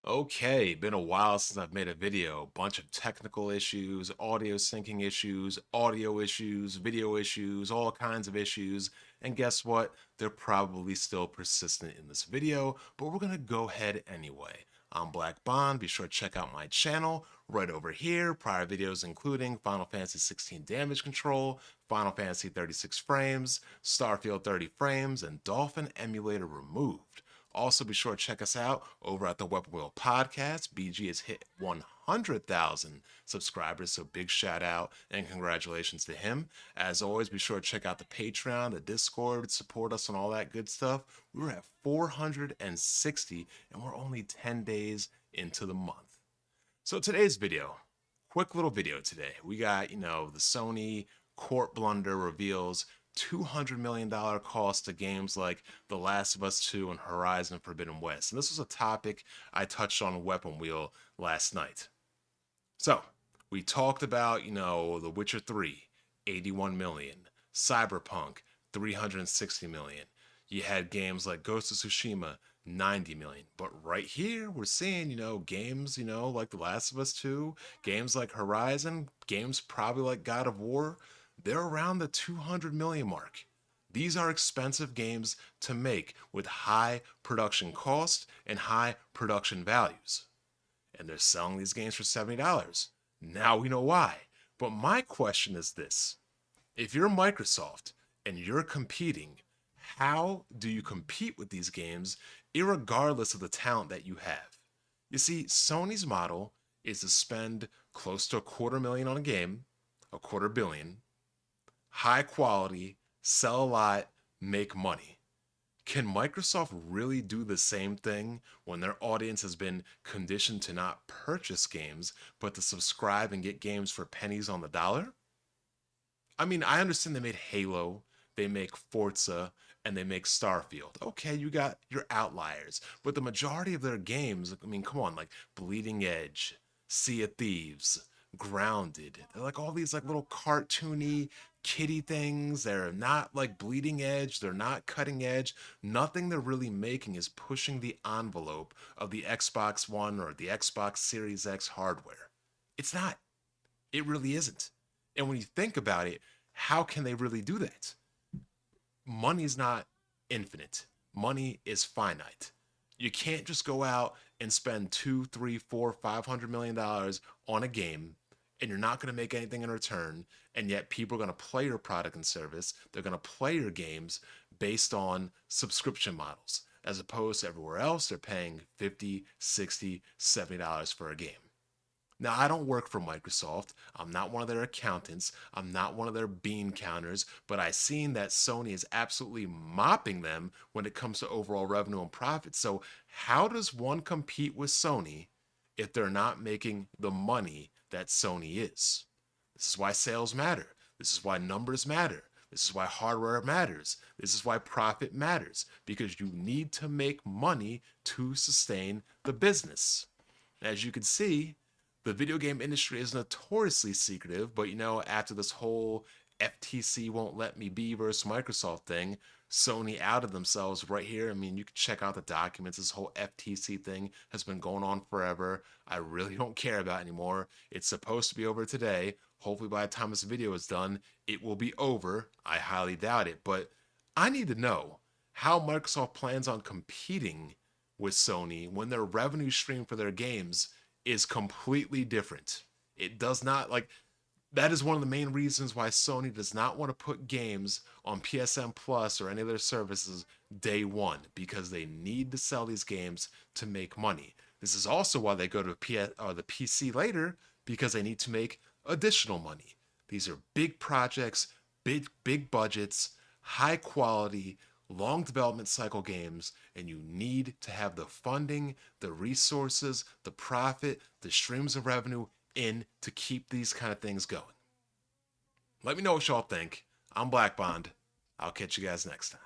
Okay, been a while since I've made a video. Bunch of technical issues, audio syncing issues, audio issues, video issues, all kinds of issues. And guess what? They're probably still persistent in this video, but we're gonna go ahead anyway. I'm Black Bond. Be sure to check out my channel right over here. Prior videos including Final Fantasy 16 damage control, Final Fantasy 36 frames, Starfield 30 frames, and Dolphin emulator removed. Also, be sure to check us out over at the Weapon Wheel Podcast. BG has hit 100,000 subscribers, so big shout out and congratulations to him. As always, be sure to check out the Patreon, the Discord, support us on all that good stuff. We were at 460, and we're only 10 days into the month. So today's video, quick little video today. We got, the Sony court blunder reveals $200 million cost to games like The Last of Us 2 and Horizon Forbidden West. And this was a topic I touched on Weapon Wheel last night. So, we talked about, The Witcher 3, 81 million, Cyberpunk, 360 million. You had games like Ghost of Tsushima, 90 million. But right here, we're seeing, games, like The Last of Us 2, games like Horizon, games probably like God of War, they're around the 200 million mark. These are expensive games to make with high production costs and high production values. And they're selling these games for $70. Now we know why. But my question is this. If you're Microsoft and you're competing, how do you compete with these games irregardless of the talent that you have? You see, Sony's model is to spend close to $250,000 on a game, $250,000, high quality, sell a lot, make money. Can Microsoft really do the same thing when their audience has been conditioned to not purchase games, but to subscribe and get games for pennies on the dollar? I mean, I understand they made Halo, they make Forza, and they make Starfield. Okay, you got your outliers, but the majority of their games, I mean, come on, like Bleeding Edge, Sea of Thieves, Grounded. They're like all these like little cartoony kiddie things. They're not like bleeding edge. They're not cutting edge. Nothing they're really making is pushing the envelope of the Xbox One or the Xbox Series X hardware. It's not. It really isn't. And when you think about it, how can they really do that? Money is not infinite. Money is finite. You can't just go out and spend two, three, four, $500 million on a game and you're not going to make anything in return. And yet people are going to play your product and service. They're going to play your games based on subscription models, as opposed to everywhere else, they're paying $50, $60, $70 for a game. Now, I don't work for Microsoft. I'm not one of their accountants. I'm not one of their bean counters, but I've seen that Sony is absolutely mopping them when it comes to overall revenue and profit. So, how does one compete with Sony if they're not making the money that Sony is? This is why sales matter. This is why numbers matter. This is why hardware matters. This is why profit matters, because you need to make money to sustain the business. As you can see, the video game industry is notoriously secretive, but after this whole FTC won't let me be versus Microsoft thing, Sony outed themselves right here. I mean, you can check out the documents. This whole FTC thing has been going on forever. I really don't care about it anymore. It's supposed to be over today. Hopefully by the time this video is done, it will be over. I highly doubt it, but I need to know how Microsoft plans on competing with Sony when their revenue stream for their games is completely different. It does not like that is one of the main reasons why Sony does not want to put games on PSN Plus or any other services day one, because they need to sell these games to make money. This is also why they go to the PC later, because they need to make additional money. These are big projects, big budgets, high quality, long development cycle games, and you need to have the funding, the resources, the profit, the streams of revenue in to keep these kind of things going. Let me know what y'all think. I'm Black Bond. I'll catch you guys next time.